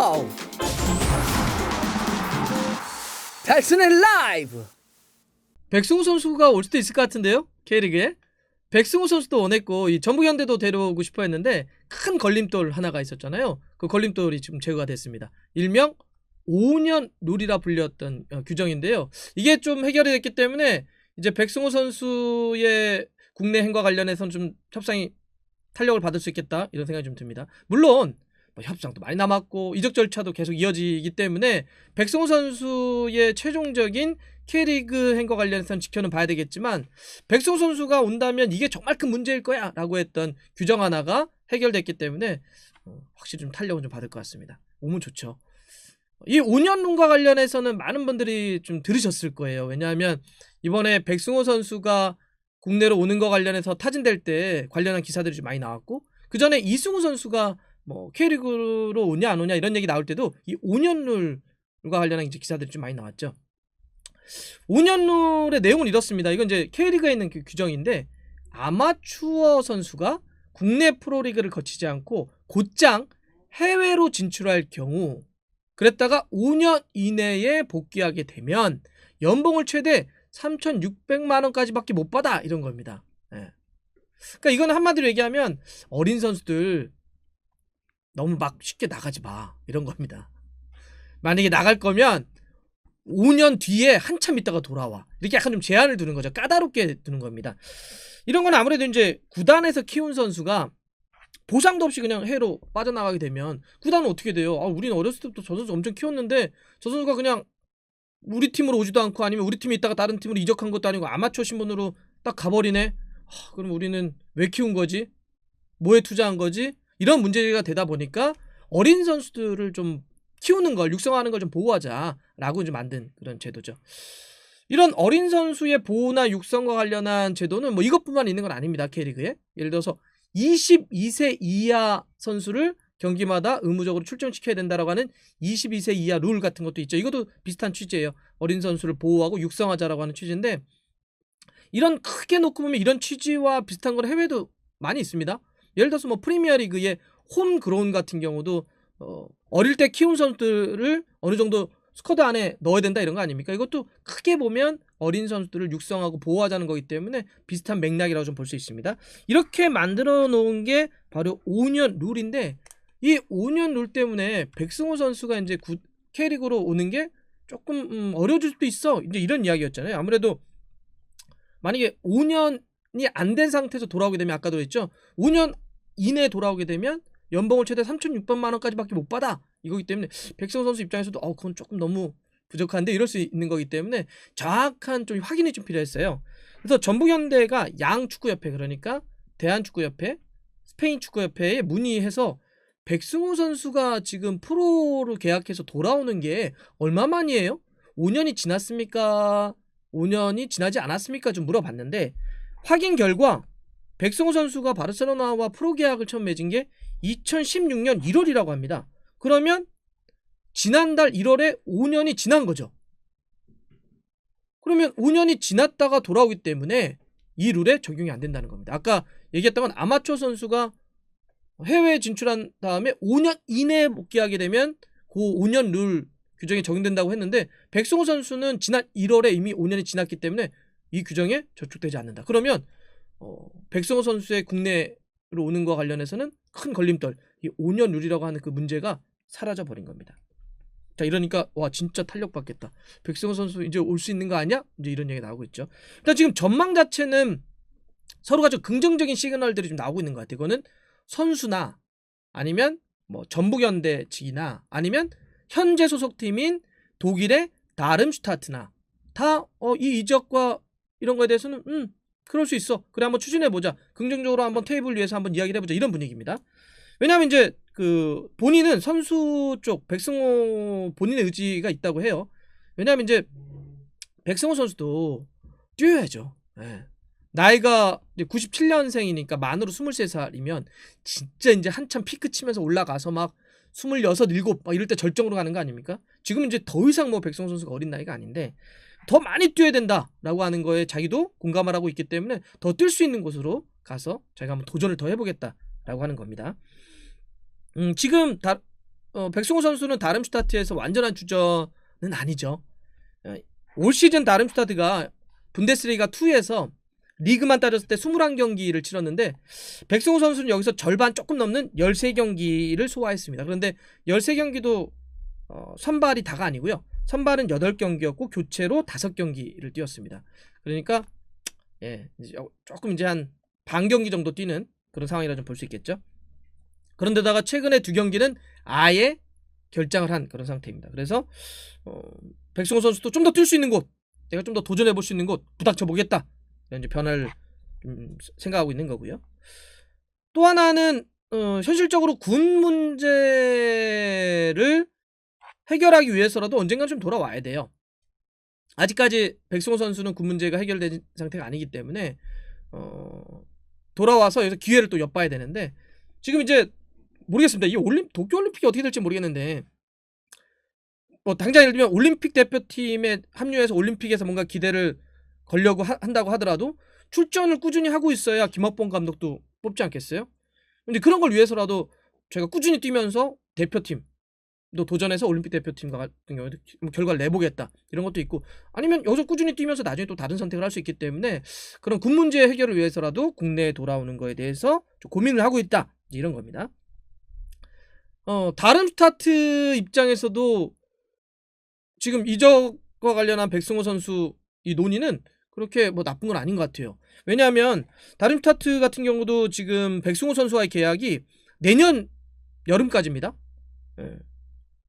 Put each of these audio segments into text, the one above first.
고! 달순의 라이브! 백승호 선수가 올 수도 있을 것 같은데요? K리그에? 백승호 선수도 원했고 이 전북현대도 데려오고 싶어 했는데 큰 걸림돌 하나가 있었잖아요. 그 걸림돌이 지금 제거가 됐습니다. 일명 5년 룰이라 불렸던 규정인데요. 이게 좀 해결이 됐기 때문에 이제 백승호 선수의 국내 행과 관련해서는 좀 협상이 탄력을 받을 수 있겠다 이런 생각이 좀 듭니다. 물론 뭐 협상도 많이 남았고 이적 절차도 계속 이어지기 때문에 백승호 선수의 최종적인 K리그 행과 관련해서는 지켜는 봐야 되겠지만 백승호 선수가 온다면 이게 정말 큰 문제일 거야 라고 했던 규정 하나가 해결됐기 때문에 확실히 좀 탄력은 좀 받을 것 같습니다. 오면 좋죠. 이 5년 룬과 관련해서는 많은 분들이 좀 들으셨을 거예요. 왜냐하면 이번에 백승호 선수가 국내로 오는 거 관련해서 타진될 때 관련한 기사들이 좀 많이 나왔고 그 전에 이승우 선수가 뭐 K리그로 오냐 안 오냐 이런 얘기 나올 때도 이 5년 룰과 관련한 이제 기사들이 좀 많이 나왔죠. 5년 룰의 내용은 이렇습니다. 이건 이제 K리그에 있는 그 규정인데 아마추어 선수가 국내 프로리그를 거치지 않고 곧장 해외로 진출할 경우 그랬다가 5년 이내에 복귀하게 되면 연봉을 최대 3,600만 원까지밖에 못 받아 이런 겁니다. 예. 그러니까 이건 한마디로 얘기하면 어린 선수들 너무 막 쉽게 나가지 마 이런 겁니다. 만약에 나갈 거면 5년 뒤에 한참 있다가 돌아와 이렇게 약간 좀 제한을 두는 거죠. 까다롭게 두는 겁니다. 이런 건 아무래도 이제 구단에서 키운 선수가 보상도 없이 그냥 해외로 빠져나가게 되면 구단은 어떻게 돼요? 우리는 어렸을 때부터 저 선수 엄청 키웠는데 저 선수가 그냥 우리 팀으로 오지도 않고 아니면 우리 팀에 있다가 다른 팀으로 이적한 것도 아니고 아마추어 신분으로 딱 가버리네. 그럼 우리는 왜 키운 거지? 뭐에 투자한 거지? 이런 문제가 되다 보니까 어린 선수들을 좀 키우는 걸 육성하는 걸 좀 보호하자라고 이제 만든 그런 제도죠. 이런 어린 선수의 보호나 육성과 관련한 제도는 뭐 이것뿐만 있는 건 아닙니다. K리그에. 예를 들어서 22세 이하 선수를 경기마다 의무적으로 출전시켜야 된다라고 하는 22세 이하 룰 같은 것도 있죠. 이것도 비슷한 취지예요. 어린 선수를 보호하고 육성하자라고 하는 취지인데 이런 크게 놓고 보면 이런 취지와 비슷한 건 해외도 많이 있습니다. 예를 들어서 뭐 프리미어리그의 홈그라운드 같은 경우도 어릴 때 키운 선수들을 어느 정도 스쿼드 안에 넣어야 된다 이런 거 아닙니까? 이것도 크게 보면 어린 선수들을 육성하고 보호하자는 거기 때문에 비슷한 맥락이라고 좀 볼 수 있습니다. 이렇게 만들어 놓은 게 바로 5년 룰인데 이 5년 룰 때문에 백승호 선수가 이제 K리그로 오는 게 조금 어려워질 수도 있어. 이제 이런 이야기였잖아요. 아무래도 만약에 5년이 안 된 상태에서 돌아오게 되면 아까도 했죠. 5년 이내에 돌아오게 되면 연봉을 최대 3,600만 원까지밖에 못 받아. 이거기 때문에 백승호 선수 입장에서도 그건 조금 너무 부족한데 이럴 수 있는 거기 때문에 정확한 좀 확인이 좀 필요했어요. 그래서 전북현대가 양축구협회 그러니까 대한축구협회, 스페인축구협회에 문의해서 백승호 선수가 지금 프로로 계약해서 돌아오는 게 얼마 만이에요? 5년이 지났습니까? 5년이 지나지 않았습니까? 좀 물어봤는데 확인 결과 백승호 선수가 바르셀로나와 프로 계약을 처음 맺은 게 2016년 1월이라고 합니다. 그러면 지난달 1월에 5년이 지난 거죠. 그러면 5년이 지났다가 돌아오기 때문에 이 룰에 적용이 안 된다는 겁니다. 아까 얘기했던 건 아마추어 선수가 해외에 진출한 다음에 5년 이내에 복귀하게 되면 그 5년 룰 규정이 적용된다고 했는데 백승호 선수는 지난 1월에 이미 5년이 지났기 때문에 이 규정에 저촉되지 않는다. 그러면 백승호 선수의 국내로 오는 것과 관련해서는 큰 걸림돌, 이 5년 룰이라고 하는 그 문제가 사라져버린 겁니다. 자, 이러니까 와 진짜 탄력받겠다. 백승호 선수 이제 올 수 있는 거 아니야? 이제 이런 얘기 나오고 있죠. 일단 지금 전망 자체는 서로가 좀 긍정적인 시그널들이 좀 나오고 있는 것 같아요. 이거는 선수나 아니면 뭐 전북현대 측이나 아니면 현재 소속팀인 독일의 다름슈타트나 다 이 이적과 이런 거에 대해서는 그럴 수 있어. 그래 한번 추진해보자. 긍정적으로 한번 테이블 위에서 한번 이야기를 해보자. 이런 분위기입니다. 왜냐하면 이제 그 본인은 선수 쪽 백승호 본인의 의지가 있다고 해요. 왜냐하면 이제 백승호 선수도 뛰어야죠. 네. 나이가 이제 97년생이니까 만으로 23살이면 진짜 이제 한참 피크 치면서 올라가서 막 26, 7 막 이럴 때 절정으로 가는 거 아닙니까? 지금은 이제 더 이상 뭐 백승호 선수가 어린 나이가 아닌데 더 많이 뛰어야 된다라고 하는 거에 자기도 공감을 하고 있기 때문에 더 뛸 수 있는 곳으로 가서 자기가 한번 도전을 더 해보겠다라고 하는 겁니다. 지금 백승호 선수는 다름슈타트에서 완전한 주전은 아니죠. 올 시즌 다름슈타트가 분데스리가 2에서 리그만 따졌을 때 21경기를 치렀는데 백승호 선수는 여기서 절반 조금 넘는 13경기를 소화했습니다. 그런데 13경기도 선발이 다가 아니고요. 선발은 8경기였고 교체로 5경기를 뛰었습니다. 그러니까 조금 이제 한 반경기 정도 뛰는 그런 상황이라 좀 볼 수 있겠죠. 그런데다가 최근에 2경기는 아예 결장을 한 그런 상태입니다. 그래서 백승호 선수도 좀 더 뛸 수 있는 곳, 내가 좀 더 도전해볼 수 있는 곳 부닥쳐 보겠다, 이런 이제 변화를 좀 생각하고 있는 거고요. 또 하나는 현실적으로 군 문제를 해결하기 위해서라도 언젠간 좀 돌아와야 돼요. 아직까지 백승호 선수는 군 문제가 해결된 상태가 아니기 때문에 돌아와서 여기서 기회를 또 엿봐야 되는데, 지금 이제 모르겠습니다. 이 도쿄올림픽이 어떻게 될지 모르겠는데, 당장 예를 들면 올림픽 대표팀에 합류해서 올림픽에서 뭔가 기대를 걸려고 한다고 하더라도 출전을 꾸준히 하고 있어야 김학범 감독도 뽑지 않겠어요? 근데 그런 걸 위해서라도 제가 꾸준히 뛰면서 대표팀도 도전해서 올림픽 대표팀 같은 경우에도 결과를 내보겠다, 이런 것도 있고, 아니면 여기서 꾸준히 뛰면서 나중에 또 다른 선택을 할 수 있기 때문에 그런 군 문제 해결을 위해서라도 국내에 돌아오는 거에 대해서 좀 고민을 하고 있다, 이런 겁니다. 다름슈타트 입장에서도 지금 이적과 관련한 백승호 선수 이 논의는 그렇게 뭐 나쁜 건 아닌 것 같아요. 왜냐하면 다름슈타트 같은 경우도 지금 백승호 선수와의 계약이 내년 여름까지입니다.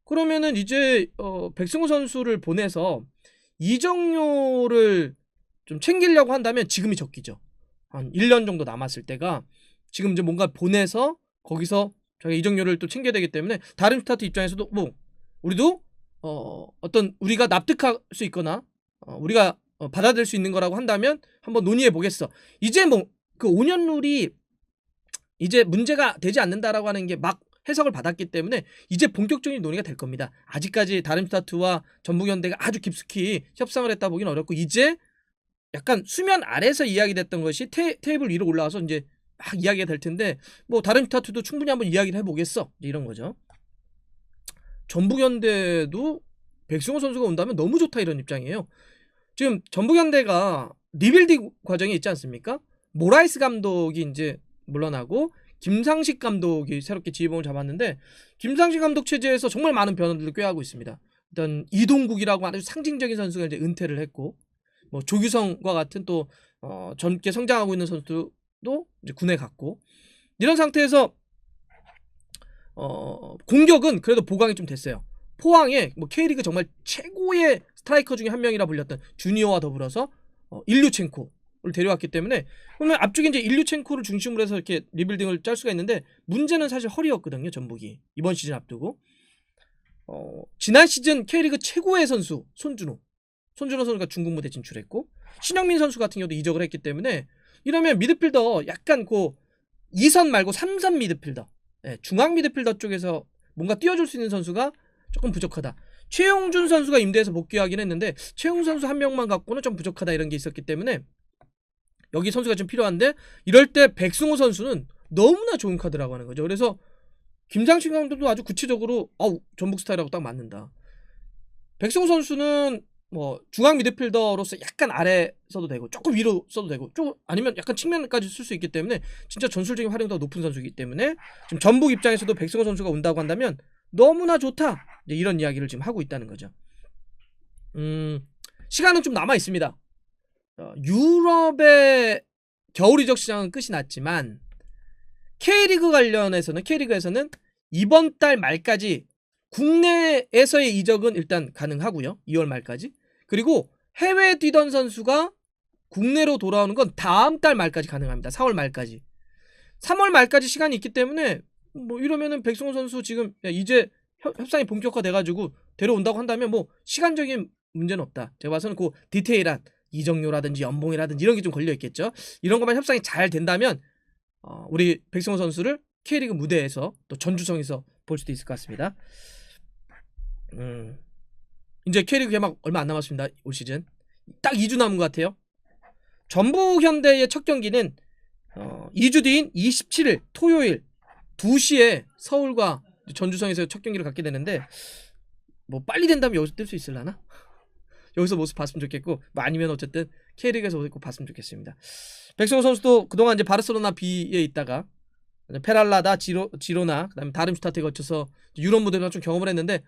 그러면은 이제 백승호 선수를 보내서 이적료를 좀 챙기려고 한다면 지금이 적기죠. 한 1년 정도 남았을 때가 지금 이제 뭔가 보내서 거기서 자기가 이적료를 또 챙겨야 되기 때문에 다름슈타트 입장에서도 뭐 우리도 어떤 우리가 납득할 수 있거나 우리가 받아들일 수 있는 거라고 한다면 한번 논의해 보겠어. 이제 뭐 그 5년 룰이 이제 문제가 되지 않는다라고 하는 게 막 해석을 받았기 때문에 이제 본격적인 논의가 될 겁니다. 아직까지 다름슈타트와 전북현대가 아주 깊숙이 협상을 했다 보기는 어렵고, 이제 약간 수면 아래서 이야기됐던 것이 테이블 위로 올라와서 이제 막 이야기가 될 텐데, 뭐 다름슈타트도 충분히 한번 이야기를 해보겠어, 이런 거죠. 전북현대도 백승호 선수가 온다면 너무 좋다, 이런 입장이에요. 지금 전북현대가 리빌딩 과정이 있지 않습니까? 모라이스 감독이 이제 물러나고 김상식 감독이 새롭게 지휘봉을 잡았는데, 김상식 감독 체제에서 정말 많은 변화들을 꾀하고 있습니다. 일단 이동국이라고 아주 상징적인 선수가 이제 은퇴를 했고, 뭐 조규성과 같은 또 젊게 성장하고 있는 선수도 이제 군에 갔고, 이런 상태에서 공격은 그래도 보강이 좀 됐어요. 포항에 뭐 K리그 정말 최고의 스트라이커 중에 한 명이라 불렸던 주니어와 더불어서 일류첸코를 데려왔기 때문에, 그러면 앞쪽에 이제 일류첸코를 중심으로 해서 이렇게 리빌딩을 짤 수가 있는데, 문제는 사실 허리였거든요, 전북이 이번 시즌 앞두고. 지난 시즌 K리그 최고의 선수 손준호 선수가 중국 무대 진출했고, 신영민 선수 같은 경우도 이적을 했기 때문에, 이러면 미드필더 약간 그 2선 말고 3선 미드필더, 중앙 미드필더 쪽에서 뭔가 띄워줄 수 있는 선수가 조금 부족하다. 최용준 선수가 임대해서 복귀하긴 했는데 최용준 선수 한 명만 갖고는 좀 부족하다, 이런 게 있었기 때문에 여기 선수가 좀 필요한데, 이럴 때 백승호 선수는 너무나 좋은 카드라고 하는 거죠. 그래서 김상식 감독도 아주 구체적으로 전북 스타일하고 딱 맞는다. 백승호 선수는 뭐 중앙 미드필더로서 약간 아래 써도 되고 조금 위로 써도 되고 좀 아니면 약간 측면까지 쓸 수 있기 때문에 진짜 전술적인 활용도가 높은 선수이기 때문에 지금 전북 입장에서도 백승호 선수가 온다고 한다면 너무나 좋다, 이런 이야기를 지금 하고 있다는 거죠. 시간은 좀 남아 있습니다. 유럽의 겨울 이적 시장은 끝이 났지만 K리그에서는 이번 달 말까지 국내에서의 이적은 일단 가능하고요. 2월 말까지. 그리고 해외에 뛰던 선수가 국내로 돌아오는 건 다음 달 말까지 가능합니다. 4월 말까지. 3월 말까지 시간이 있기 때문에 뭐 이러면은 백승호 선수 지금 이제 협상이 본격화돼가지고 데려온다고 한다면 뭐 시간적인 문제는 없다. 제가 봐서는 그 디테일한 이적료라든지 연봉이라든지 이런 게 좀 걸려 있겠죠. 이런 것만 협상이 잘 된다면 우리 백승호 선수를 K리그 무대에서 또 전주성에서 볼 수도 있을 것 같습니다. 이제 K리그 개막 얼마 안 남았습니다. 올 시즌 딱 2주 남은 것 같아요. 전북현대의 첫 경기는 2주 뒤인 27일 토요일 2시에 서울과 전주성에서 첫 경기를 갖게 되는데 뭐 빨리 된다면 여기서 뛸 수 있을라나? 여기서 모습 봤으면 좋겠고 뭐 아니면 어쨌든 K리그에서 꼭 봤으면 좋겠습니다. 백승호 선수도 그동안 이제 바르셀로나 B에 있다가 페랄라다 지로나 그다음에 다름슈타트에 거쳐서 유럽 무대를 좀 경험을 했는데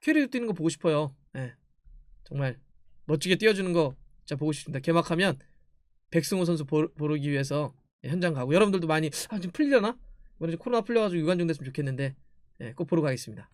K리그 뛰는 거 보고 싶어요. 예. 정말 멋지게 뛰어주는 거 진짜 보고 싶습니다. 개막하면 백승호 선수 보기 위해서 현장 가고 여러분들도 많이 지금 풀리려나? 이번에 코로나 풀려가지고 유관중 됐으면 좋겠는데 꼭 보러 가겠습니다.